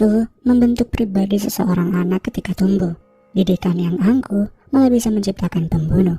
asuh membentuk pribadi seseorang anak ketika tumbuh. Didikan yang angkuh malah bisa menciptakan pembunuh.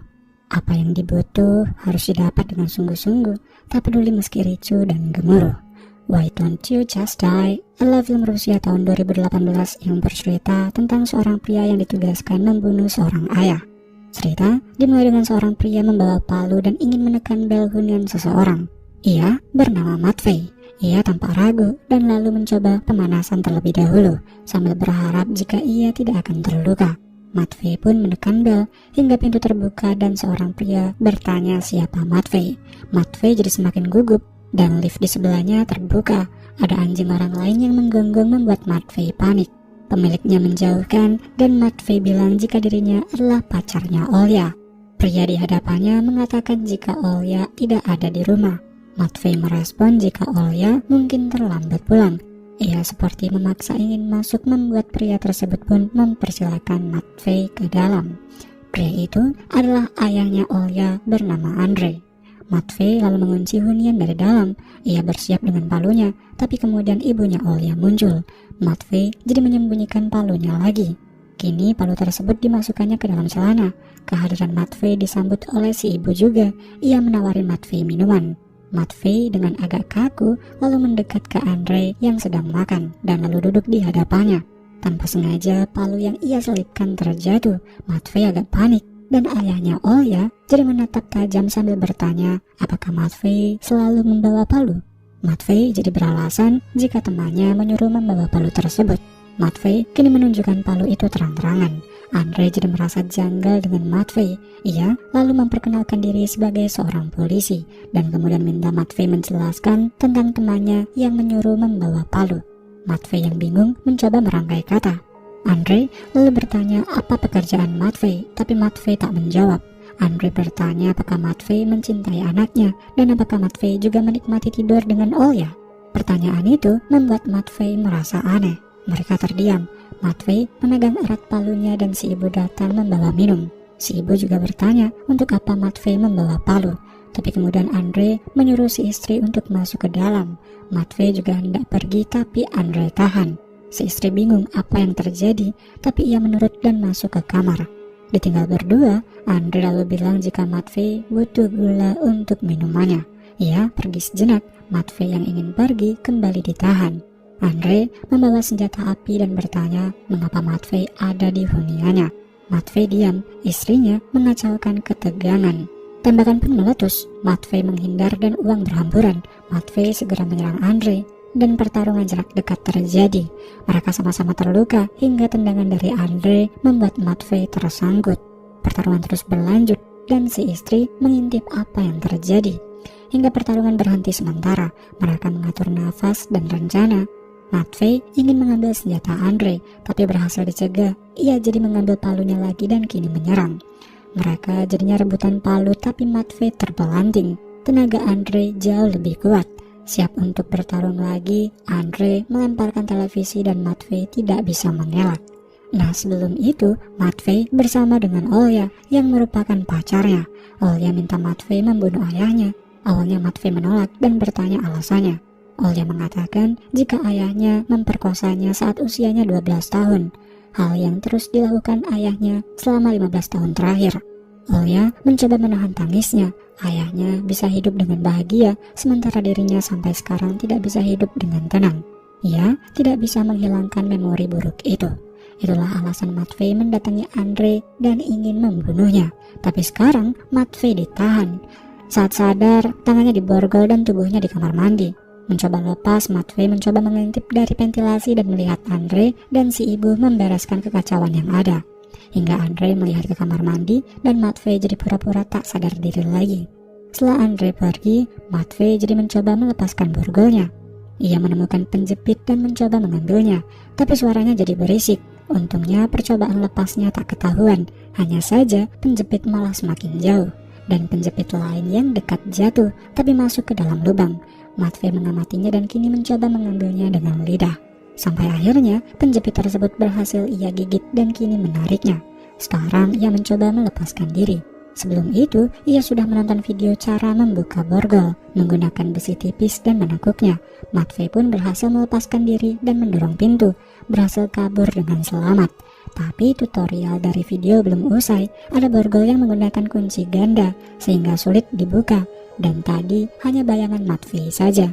Apa yang dibutuh harus didapat dengan sungguh-sungguh, tak peduli meski ricu dan gemuruh. Why Don't You Just Die adalah film Rusia tahun 2018 yang bercerita tentang seorang pria yang ditugaskan membunuh seorang ayah. Cerita dimulai dengan seorang pria membawa palu dan ingin menekan bel hunian seseorang. Ia bernama Matvey. Ia tanpa ragu dan lalu mencoba pemanasan terlebih dahulu sambil berharap jika ia tidak akan terluka. Matvey pun menekan bel hingga pintu terbuka dan seorang pria bertanya siapa Matvey. Matvey jadi semakin gugup dan lift di sebelahnya terbuka. Ada anjing orang lain yang menggonggong membuat Matvey panik. Pemiliknya menjauhkan dan Matvey bilang jika dirinya adalah pacarnya Olya. Pria di hadapannya mengatakan jika Olya tidak ada di rumah. Matvey merespon jika Olya mungkin terlambat pulang. Ia seperti memaksa ingin masuk membuat pria tersebut pun mempersilahkan Matvey ke dalam. Pria itu adalah ayahnya Olya bernama Andrei. Matvey lalu mengunci hunian dari dalam. Ia bersiap dengan palunya, tapi kemudian ibunya Olya muncul. Matvey jadi menyembunyikan palunya lagi. Kini palu tersebut dimasukkannya ke dalam celana. Kehadiran Matvey disambut oleh si ibu juga. Ia menawari Matvey minuman. Matvey dengan agak kaku lalu mendekat ke Andrei yang sedang makan dan lalu duduk di hadapannya. Tanpa sengaja palu yang ia selipkan terjatuh. Matvey agak panik dan ayahnya Olya jadi menatap tajam sambil bertanya apakah Matvey selalu membawa palu. Matvey jadi beralasan jika temannya menyuruh membawa palu tersebut. Matvey kini menunjukkan palu itu terang-terangan. Andrei jadi merasa janggal dengan Matvey. Ia lalu memperkenalkan diri sebagai seorang polisi dan kemudian minta Matvey menjelaskan tentang temannya yang menyuruh membawa palu. Matvey yang bingung mencoba merangkai kata. Andrei lalu bertanya apa pekerjaan Matvey, tapi Matvey tak menjawab. Andrei bertanya apakah Matvey mencintai anaknya dan apakah Matvey juga menikmati tidur dengan Olya. Pertanyaan itu membuat Matvey merasa aneh. Mereka terdiam. Matvey memegang erat palunya dan si ibu datang membawa minum. Si ibu juga bertanya untuk apa Matvey membawa palu. Tapi kemudian Andrei menyuruh si istri untuk masuk ke dalam. Matvey juga hendak pergi tapi Andrei tahan. Si istri bingung apa yang terjadi, tapi ia menurut dan masuk ke kamar. Ditinggal berdua, Andrei lalu bilang jika Matvey butuh gula untuk minumannya. Ia pergi sejenak. Matvey yang ingin pergi kembali ditahan. Andrei membawa senjata api dan bertanya mengapa Matvey ada di huniannya. Matvey diam, istrinya mengacaukan ketegangan. Tembakan pun meletus, Matvey menghindar dan uang berhamburan. Matvey segera menyerang Andrei dan pertarungan jarak dekat terjadi. Mereka sama-sama terluka hingga tendangan dari Andrei membuat Matvey tersangkut. Pertarungan terus berlanjut dan si istri mengintip apa yang terjadi. Hingga pertarungan berhenti sementara, mereka mengatur nafas dan rencana. Matvey ingin mengambil senjata Andrei, tapi berhasil dicegah. Ia jadi mengambil palunya lagi dan kini menyerang. Mereka jadinya rebutan palu, tapi Matvey terpelanting. Tenaga Andrei jauh lebih kuat. Siap untuk bertarung lagi, Andrei melemparkan televisi dan Matvey tidak bisa mengelak. Nah sebelum itu, Matvey bersama dengan Olya yang merupakan pacarnya. Olya minta Matvey membunuh ayahnya. Awalnya Matvey menolak dan bertanya alasannya. Olya mengatakan jika ayahnya memperkosanya saat usianya 12 tahun, hal yang terus dilakukan ayahnya selama 15 tahun terakhir. Olya mencoba menahan tangisnya. Ayahnya bisa hidup dengan bahagia, sementara dirinya sampai sekarang tidak bisa hidup dengan tenang. Ia tidak bisa menghilangkan memori buruk itu. Itulah alasan Matvey mendatangi Andrei dan ingin membunuhnya. Tapi sekarang Matvey ditahan. Saat sadar, tangannya diborgol dan tubuhnya di kamar mandi. Mencoba lepas, Matvey mencoba mengintip dari ventilasi dan melihat Andrei dan si ibu membereskan kekacauan yang ada. Hingga Andrei melihat ke kamar mandi dan Matvey jadi pura-pura tak sadar diri lagi. Setelah Andrei pergi, Matvey jadi mencoba melepaskan borgolnya. Ia menemukan penjepit dan mencoba mengambilnya, tapi suaranya jadi berisik. Untungnya percobaan lepasnya tak ketahuan, hanya saja penjepit malah semakin jauh. Dan penjepit lain yang dekat jatuh, tapi masuk ke dalam lubang. Matvey mengamatinya dan kini mencoba mengambilnya dengan lidah. Sampai akhirnya penjepit tersebut berhasil ia gigit dan kini menariknya. Sekarang ia mencoba melepaskan diri. Sebelum itu, ia sudah menonton video cara membuka borgol menggunakan besi tipis dan menekuknya. Matvey pun berhasil melepaskan diri dan mendorong pintu, berhasil kabur dengan selamat. Tapi tutorial dari video belum usai, ada borgol yang menggunakan kunci ganda sehingga sulit dibuka, dan tadi hanya bayangan Matvey saja.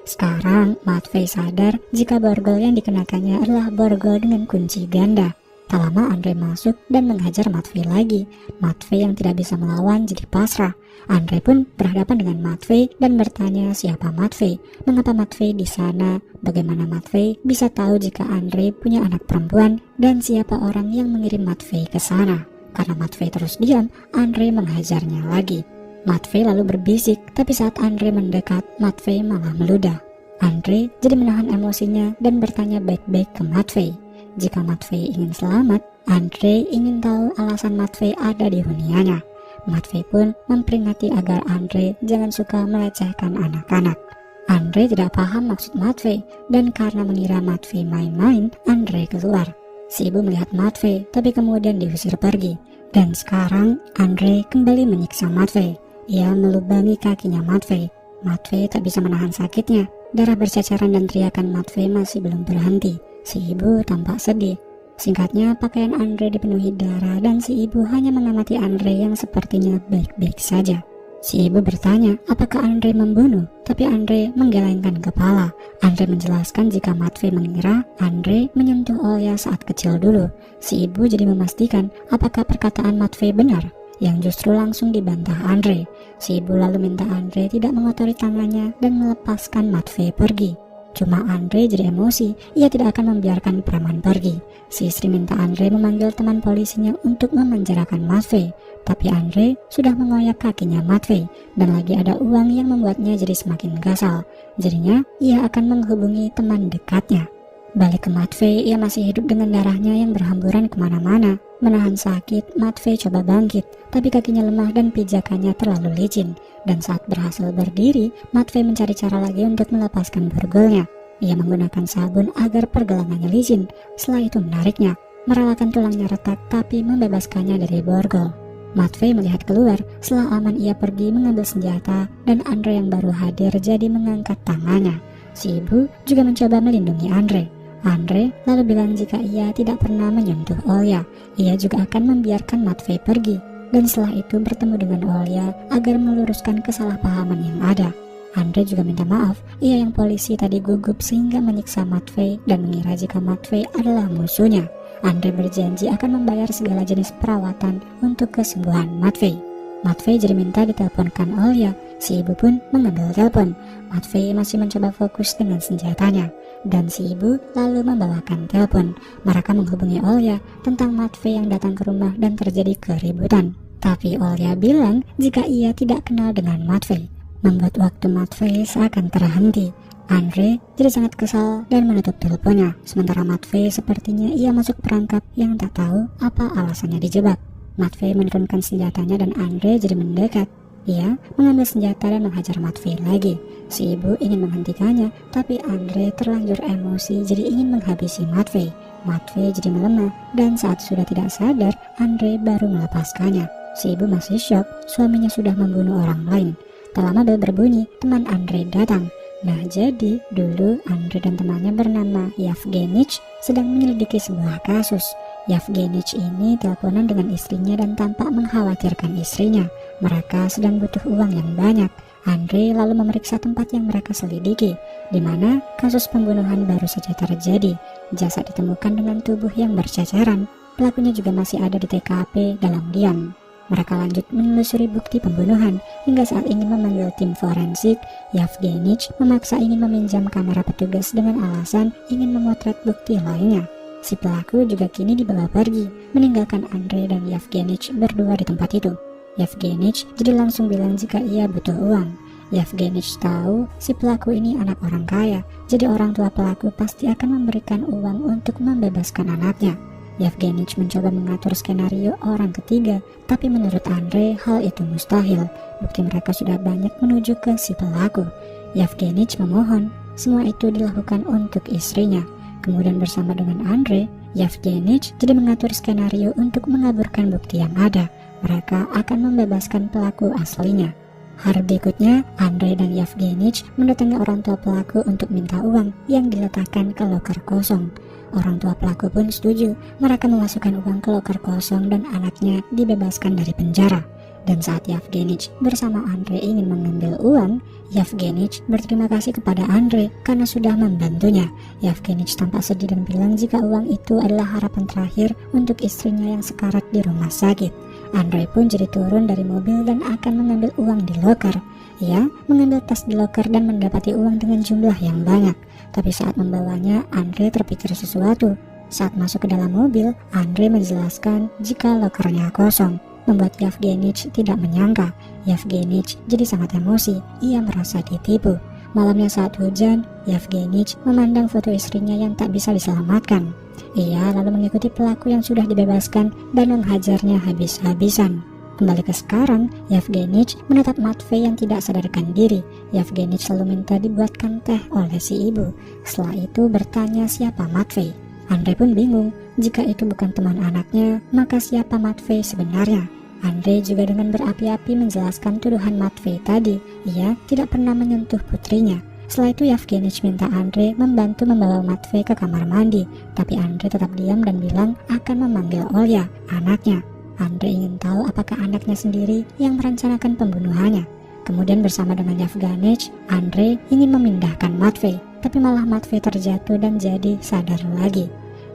Sekarang Matvey sadar jika borgol yang dikenakannya adalah borgol dengan kunci ganda. Tak lama Andre masuk dan menghajar Matvey lagi. Matvey yang tidak bisa melawan jadi pasrah. Andre pun berhadapan dengan Matvey dan bertanya siapa Matvey, mengapa Matvey di sana, bagaimana Matvey bisa tahu jika Andre punya anak perempuan, dan siapa orang yang mengirim Matvey ke sana. Karena Matvey terus diam, Andre menghajarnya lagi. Matvey lalu berbisik, tapi saat Andre mendekat, Matvey malah meludah. Andre jadi menahan emosinya dan bertanya baik-baik ke Matvey. Jika Matvey ingin selamat, Andre ingin tahu alasan Matvey ada di hunianya. Matvey pun memperingati agar Andre jangan suka melecehkan anak-anak. Andre tidak paham maksud Matvey, dan karena mengira Matvey main-main, Andre keluar. Si ibu melihat Matvey, tapi kemudian diusir pergi. Dan sekarang Andre kembali menyiksa Matvey. Ia melubangi kakinya Matvey. Matvey tak bisa menahan sakitnya. Darah berceceran dan teriakan Matvey masih belum berhenti. Si ibu tampak sedih. Singkatnya, pakaian Andre dipenuhi darah dan si ibu hanya mengamati Andre yang sepertinya baik-baik saja. Si ibu bertanya apakah Andre membunuh, tapi Andre menggelengkan kepala. Andre menjelaskan jika Matvey mengira Andre menyentuh Olya saat kecil dulu. Si ibu jadi memastikan apakah perkataan Matvey benar, yang justru langsung dibantah Andre. Si ibu lalu minta Andre tidak mengotori tangannya dan melepaskan Matvey pergi. Cuma Andre jadi emosi, ia tidak akan membiarkan preman pergi. Si istri minta Andre memanggil teman polisinya untuk memenjarakan Matvey, tapi Andre sudah mengoyak kakinya Matvey, dan lagi ada uang yang membuatnya jadi semakin gasal. Jadinya ia akan menghubungi teman dekatnya. Balik ke Matvey, ia masih hidup dengan darahnya yang berhamburan kemana-mana. Menahan sakit, Matvey coba bangkit, tapi kakinya lemah dan pijakannya terlalu licin. Dan saat berhasil berdiri, Matvey mencari cara lagi untuk melepaskan borgolnya. Ia menggunakan sabun agar pergelangannya licin. Setelah itu menariknya, merelakan tulangnya retak tapi membebaskannya dari borgol. Matvey melihat keluar. Setelah aman ia pergi mengambil senjata, dan Andre yang baru hadir jadi mengangkat tangannya. Si ibu juga mencoba melindungi Andre. Andre lalu bilang jika ia tidak pernah menyentuh Olya, ia juga akan membiarkan Matvey pergi, dan setelah itu bertemu dengan Olya agar meluruskan kesalahpahaman yang ada. Andre juga minta maaf, ia yang polisi tadi gugup sehingga menyiksa Matvey dan mengira jika Matvey adalah musuhnya. Andre berjanji akan membayar segala jenis perawatan untuk kesembuhan Matvey. Matvey jadi minta diteleponkan Olya. Si ibu pun mengambil telepon. Matvey masih mencoba fokus dengan senjatanya, dan si ibu lalu membawakan telepon. Mereka menghubungi Olya tentang Matvey yang datang ke rumah dan terjadi keributan. Tapi Olya bilang jika ia tidak kenal dengan Matvey, membuat waktu Matvey seakan terhenti. Andre jadi sangat kesal dan menutup teleponnya. Sementara Matvey sepertinya ia masuk perangkap yang tak tahu apa alasannya dijebak. Matvey menurunkan senjatanya dan Andre jadi mendekat. Ia mengambil senjata dan menghajar Matvey lagi. Si ibu ingin menghentikannya, tapi Andre terlanjur emosi jadi ingin menghabisi Matvey. Matvey jadi melemah, dan saat sudah tidak sadar, Andre baru melepaskannya. Si ibu masih syok, suaminya sudah membunuh orang lain. Tak lama bel berbunyi, teman Andre datang. Nah jadi, dulu Andre dan temannya bernama Yevgenich sedang menyelidiki sebuah kasus. Yevgenich ini teleponan dengan istrinya dan tampak mengkhawatirkan istrinya. Mereka sedang butuh uang yang banyak. Andre lalu memeriksa tempat yang mereka selidiki, di mana kasus pembunuhan baru saja terjadi. Jasad ditemukan dengan tubuh yang berceceran. Pelakunya juga masih ada di TKP dalam diam. Mereka lanjut menelusuri bukti pembunuhan hingga saat ingin memanggil tim forensik. Yevgenich memaksa ingin meminjam kamera petugas dengan alasan ingin memotret bukti lainnya. Si pelaku juga kini dibawa pergi, meninggalkan Andre dan Yevgenich berdua di tempat itu. Yevgenich jadi langsung bilang jika ia butuh uang. Yevgenich tahu si pelaku ini anak orang kaya, jadi orang tua pelaku pasti akan memberikan uang untuk membebaskan anaknya. Yevgenich mencoba mengatur skenario orang ketiga, tapi menurut Andre hal itu mustahil. Bukti mereka sudah banyak menuju ke si pelaku. Yevgenich memohon semua itu dilakukan untuk istrinya. Kemudian bersama dengan Andre, Yevgenich jadi mengatur skenario untuk mengaburkan bukti yang ada. mereka akan membebaskan pelaku aslinya. Hari berikutnya, Andrei dan Yevgenich mendatangi orang tua pelaku untuk minta uang yang diletakkan ke loker kosong. Orang tua pelaku pun setuju. Mereka memasukkan uang ke loker kosong dan anaknya dibebaskan dari penjara. Dan saat Yevgenich bersama Andrei ingin mengambil uang, Yevgenich berterima kasih kepada Andrei karena sudah membantunya. Yevgenich tampak sedih dan bilang jika uang itu adalah harapan terakhir untuk istrinya yang sekarat di rumah sakit. Andrei pun jadi turun dari mobil dan akan mengambil uang di loker. Ia mengambil tas di loker dan mendapati uang dengan jumlah yang banyak. Tapi saat membawanya, Andrei terpikir sesuatu. Saat masuk ke dalam mobil, Andrei menjelaskan jika lokernya kosong, membuat Yevgenich tidak menyangka. Yevgenich jadi sangat emosi. Ia merasa ditipu. Malamnya saat hujan, Yevgenich memandang foto istrinya yang tak bisa diselamatkan. Ia lalu mengikuti pelaku yang sudah dibebaskan dan menghajarnya habis-habisan. Kembali ke sekarang, Yevgenich menatap Matvei yang tidak sadarkan diri. Yevgenich selalu minta dibuatkan teh oleh si ibu. Setelah itu bertanya siapa Matvei. Andrei pun bingung, jika itu bukan teman anaknya, maka siapa Matvei sebenarnya? Andrei juga dengan berapi-api menjelaskan tuduhan Matvei tadi. Ia tidak pernah menyentuh putrinya. Setelah itu Yevgenich minta Andrei membantu membawa Matvei ke kamar mandi, tapi Andrei tetap diam dan bilang akan memanggil Olya, anaknya. Andrei ingin tahu apakah anaknya sendiri yang merencanakan pembunuhannya. Kemudian bersama dengan Yevgenich, Andrei ingin memindahkan Matvei, tapi malah Matvei terjatuh dan jadi sadar lagi.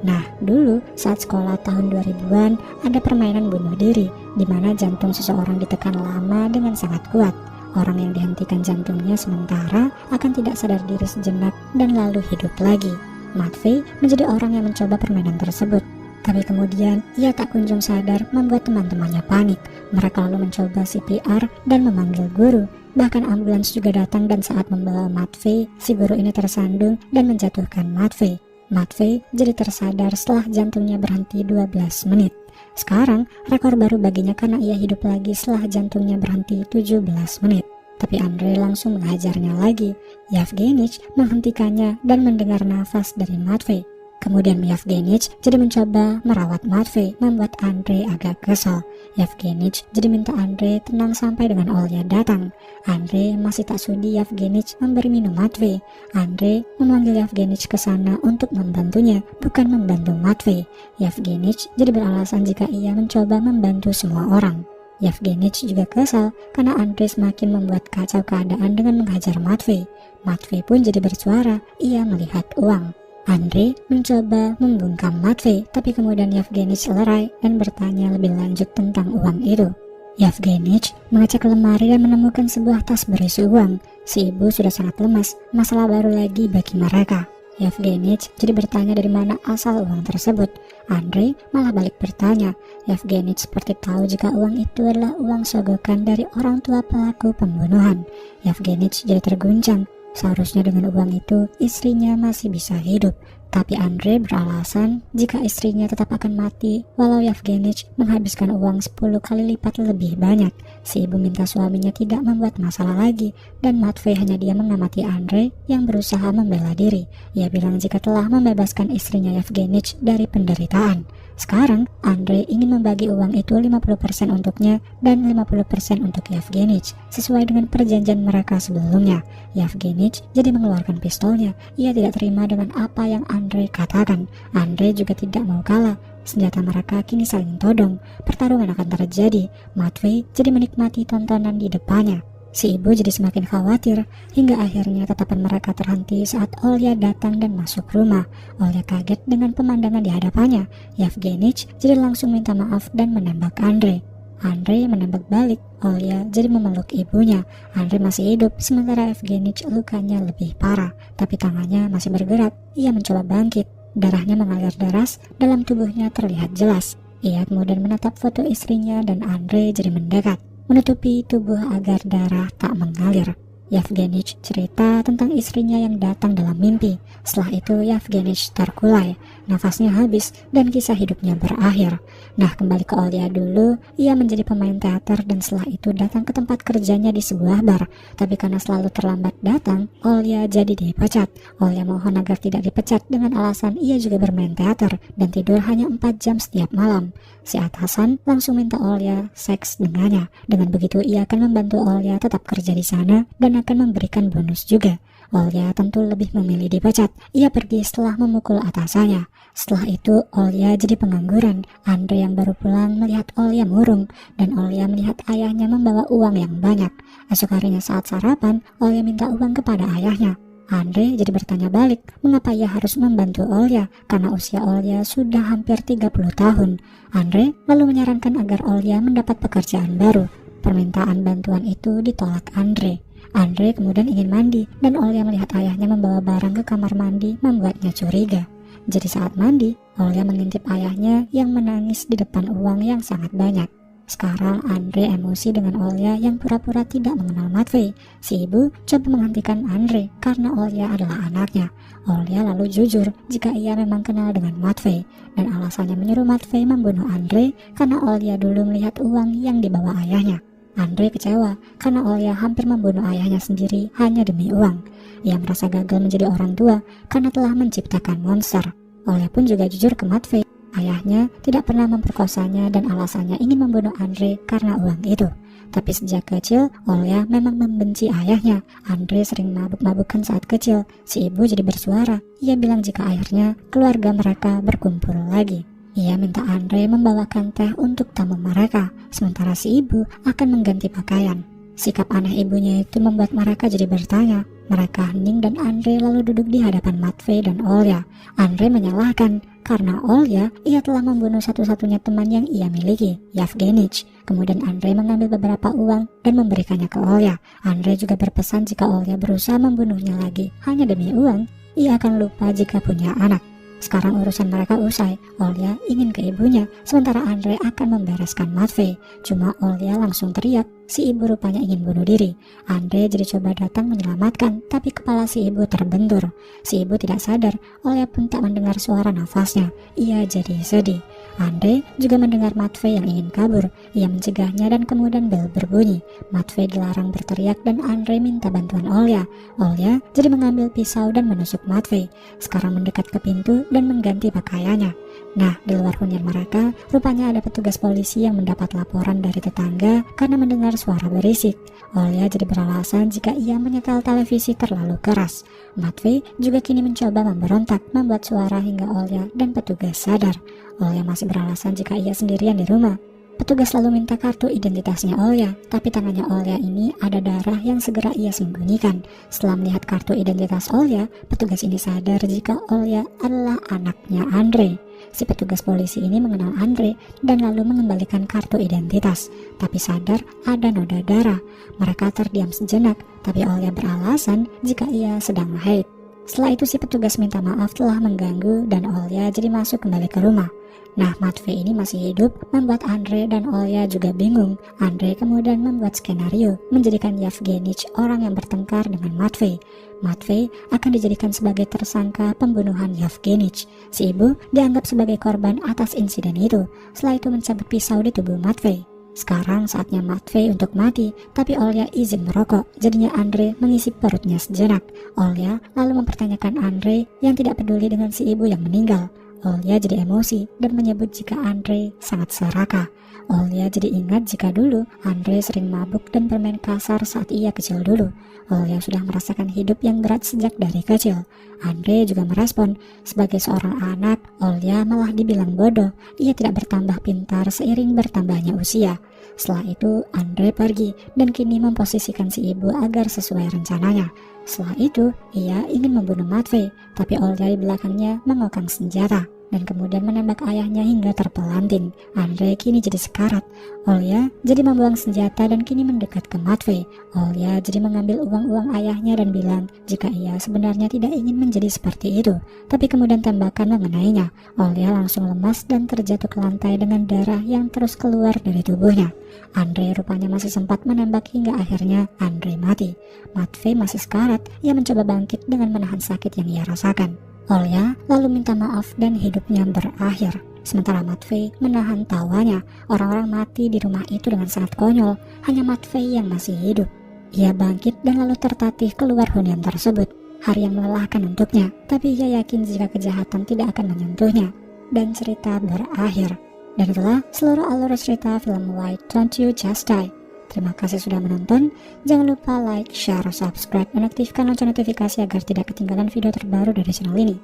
Nah, dulu saat sekolah tahun 2000-an ada permainan bunuh diri, di mana jantung seseorang ditekan lama dengan sangat kuat. Orang yang dihentikan jantungnya sementara akan tidak sadar diri sejenak dan lalu hidup lagi. Matvei menjadi orang yang mencoba permainan tersebut. Tapi kemudian ia tak kunjung sadar, membuat teman-temannya panik. Mereka lalu mencoba CPR dan memanggil guru. Bahkan ambulans juga datang dan saat membawa Matvei, si guru ini tersandung dan menjatuhkan Matvei. Matvei jadi tersadar setelah jantungnya berhenti 12 menit. Sekarang, rekor baru baginya karena ia hidup lagi setelah jantungnya berhenti 17 menit. Tapi Andrei langsung menghajarnya lagi. Yevgenich menghentikannya dan mendengar nafas dari Matvei. Kemudian Yevgenich jadi mencoba merawat Matvei, membuat Andrei agak kesal. Yevgenich jadi minta Andrei tenang sampai dengan Olya datang. Andrei masih tak sudi Yevgenich memberi minum Matvei. Andrei memanggil Yevgenich ke sana untuk membantunya, bukan membantu Matvei. Yevgenich jadi beralasan jika ia mencoba membantu semua orang. Yevgenich juga kesal karena Andrei semakin membuat kacau keadaan dengan menghajar Matvei. Matvei pun jadi bersuara, ia melihat uang. Andrei mencoba membungkam Matvei, tapi kemudian Yevgenich lerai dan bertanya lebih lanjut tentang uang itu. Yevgenich mengecek lemari dan menemukan sebuah tas berisi uang. Si ibu sudah sangat lemas, masalah baru lagi bagi mereka. Yevgenich jadi bertanya dari mana asal uang tersebut. Andrei malah balik bertanya. Yevgenich seperti tahu jika uang itu adalah uang sogokan dari orang tua pelaku pembunuhan. Yevgenich jadi terguncang. Seharusnya dengan uang itu istrinya masih bisa hidup, tapi Andrei beralasan jika istrinya tetap akan mati walau Yevgenich menghabiskan uang 10 kali lipat lebih banyak. Si ibu minta suaminya tidak membuat masalah lagi, dan Matvei hanya dia mengamati Andrei yang berusaha membela diri. Ia bilang jika telah membebaskan istrinya Yevgenich dari penderitaan. Sekarang Andrei ingin membagi uang itu 50% untuknya dan 50% untuk Yevgenich, sesuai dengan perjanjian mereka sebelumnya. Yevgenich jadi mengeluarkan pistolnya. Ia tidak terima dengan apa yang Andrei katakan. Andrei juga tidak mau kalah. Senjata mereka kini saling todong. Pertarungan akan terjadi. Matvei jadi menikmati tontonan di depannya. Si ibu jadi semakin khawatir, hingga akhirnya tatapan mereka terhenti saat Olya datang dan masuk rumah. Olya kaget dengan pemandangan di hadapannya. Yevgenich jadi langsung minta maaf dan menembak Andrei. Andrei menembak balik. Olya jadi memeluk ibunya. Andrei masih hidup, sementara Yevgenich lukanya lebih parah, tapi tangannya masih bergerak. Ia mencoba bangkit. Darahnya mengalir deras, dalam tubuhnya terlihat jelas. Ia kemudian menatap foto istrinya dan Andrei jadi mendekat, menutupi tubuh agar darah tak mengalir. Yevgenich cerita tentang istrinya yang datang dalam mimpi. Setelah itu Yevgenich terkulai, nafasnya habis dan kisah hidupnya berakhir. Nah, kembali ke Olya dulu, ia menjadi pemain teater dan setelah itu datang ke tempat kerjanya di sebuah bar. Tapi karena selalu terlambat datang, Olya jadi dipecat. Olya mohon agar tidak dipecat dengan alasan ia juga bermain teater dan tidur hanya 4 jam setiap malam. Si atasan langsung minta Olya seks dengannya. Dengan begitu ia akan membantu Olya tetap kerja di sana dan akan memberikan bonus juga. Olya tentu lebih memilih dipecat. Ia pergi setelah memukul atasannya. Setelah itu Olya jadi pengangguran. Andre yang baru pulang melihat Olya murung dan Olya melihat ayahnya membawa uang yang banyak. Esok harinya saat sarapan, Olya minta uang kepada ayahnya. Andre jadi bertanya balik, mengapa ia harus membantu Olya karena usia Olya sudah hampir 30 tahun. Andre lalu menyarankan agar Olya mendapat pekerjaan baru. Permintaan bantuan itu ditolak Andre. Andre kemudian ingin mandi dan Olya melihat ayahnya membawa barang ke kamar mandi membuatnya curiga. Jadi saat mandi, Olya mengintip ayahnya yang menangis di depan uang yang sangat banyak. Sekarang Andre emosi dengan Olya yang pura-pura tidak mengenal Matvey. Si ibu coba menghentikan Andre karena Olya adalah anaknya. Olya lalu jujur jika ia memang kenal dengan Matvey dan alasannya menyuruh Matvey membunuh Andre karena Olya dulu melihat uang yang dibawa ayahnya. Andre kecewa karena Olya hampir membunuh ayahnya sendiri hanya demi uang. Ia merasa gagal menjadi orang tua karena telah menciptakan monster. Olya pun juga jujur ke Matvey. Ayahnya tidak pernah memperkosanya dan alasannya ingin membunuh Andre karena uang itu. Tapi sejak kecil, Olya memang membenci ayahnya. Andre sering mabuk-mabukan saat kecil. Si ibu jadi bersuara. Ia bilang jika akhirnya keluarga mereka berkumpul lagi. Ia minta Andre membawakan teh untuk tamu mereka, sementara si ibu akan mengganti pakaian. Sikap aneh ibunya itu membuat mereka jadi bertanya. Mereka hening dan Andre lalu duduk di hadapan Matvey dan Olya. Andre menyalahkan karena Olya ia telah membunuh satu-satunya teman yang ia miliki, Yevgenich. Kemudian Andre mengambil beberapa uang dan memberikannya ke Olya. Andre juga berpesan jika Olya berusaha membunuhnya lagi hanya demi uang, ia akan lupa jika punya anak. Sekarang urusan mereka usai. Olya ingin ke ibunya, sementara Andre akan membereskan Matvey. Cuma Olya langsung teriak, si ibu rupanya ingin bunuh diri. Andre jadi coba datang menyelamatkan, tapi kepala si ibu terbentur. Si ibu tidak sadar, Olya pun tak mendengar suara nafasnya. Ia jadi sedih. Andre juga mendengar Matvey yang ingin kabur. Ia mencegahnya dan kemudian bel berbunyi. Matvey dilarang berteriak dan Andre minta bantuan Olya. Olya jadi mengambil pisau dan menusuk Matvey. Sekarang mendekat ke pintu dan mengganti pakaiannya. Nah, di luar hunian mereka, rupanya ada petugas polisi yang mendapat laporan dari tetangga karena mendengar suara berisik. Olya jadi beralasan jika ia menyetel televisi terlalu keras. Matvey juga kini mencoba memberontak, membuat suara hingga Olya dan petugas sadar. Olya masih beralasan jika ia sendirian di rumah. Petugas lalu minta kartu identitasnya Olya, tapi tangannya Olya ini ada darah yang segera ia sembunyikan. Setelah melihat kartu identitas Olya, petugas ini sadar jika Olya adalah anaknya Andre. Si petugas polisi ini mengenal Andre dan lalu mengembalikan kartu identitas, tapi sadar ada noda darah. Mereka terdiam sejenak, tapi Olya beralasan jika ia sedang haid. Setelah itu si petugas minta maaf telah mengganggu dan Olya jadi masuk kembali ke rumah. Nah, Matvey ini masih hidup, membuat Andre dan Olya juga bingung. Andre kemudian membuat skenario, menjadikan Yevgenich orang yang bertengkar dengan Matvey. Matvey akan dijadikan sebagai tersangka pembunuhan Yevgenich. Si ibu dianggap sebagai korban atas insiden itu. Setelah itu mencabut pisau di tubuh Matvey. Sekarang saatnya Matvey untuk mati, tapi Olya izin merokok. Jadinya Andre mengisi perutnya sejenak. Olya lalu mempertanyakan Andre yang tidak peduli dengan si ibu yang meninggal. Olya jadi emosi dan menyebut jika Andre sangat serakah. Olya jadi ingat jika dulu Andre sering mabuk dan bermain kasar saat ia kecil dulu. Olya sudah merasakan hidup yang berat sejak dari kecil. Andre juga merespon, sebagai seorang anak, Olya malah dibilang bodoh. Ia tidak bertambah pintar seiring bertambahnya usia. Setelah itu Andre pergi dan kini memposisikan si ibu agar sesuai rencananya. Setelah itu ia ingin membunuh Matvey, tapi Olya di belakangnya mengokang senjata. dan kemudian menembak ayahnya hingga terpelanting. Andre kini jadi sekarat. Olya jadi membuang senjata dan kini mendekat ke Matvey. Olya jadi mengambil uang-uang ayahnya dan bilang jika ia sebenarnya tidak ingin menjadi seperti itu. Tapi kemudian tembakan mengenainya. Olya langsung lemas dan terjatuh ke lantai dengan darah yang terus keluar dari tubuhnya. Andre rupanya masih sempat menembak hingga akhirnya Andre mati. Matvey masih sekarat. Ia mencoba bangkit dengan menahan sakit yang ia rasakan. Olya lalu minta maaf dan hidupnya berakhir. Sementara Matvey menahan tawanya. Orang-orang mati di rumah itu dengan sangat konyol. Hanya Matvey yang masih hidup. Ia bangkit dan lalu tertatih keluar hunian tersebut. Hari yang melelahkan untuknya, tapi ia yakin jika kejahatan tidak akan menyentuhnya. Dan cerita berakhir. Dan itulah seluruh alur cerita film Why Don't You Just Die. Terima kasih sudah menonton. Jangan lupa like, share, subscribe, dan aktifkan lonceng notifikasi agar tidak ketinggalan video terbaru dari channel ini.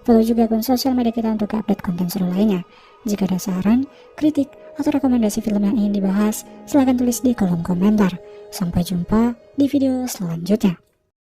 Follow juga akun sosial media kita untuk update konten seru lainnya. Jika ada saran, kritik, atau rekomendasi film yang ingin dibahas, silahkan tulis di kolom komentar. Sampai jumpa di video selanjutnya.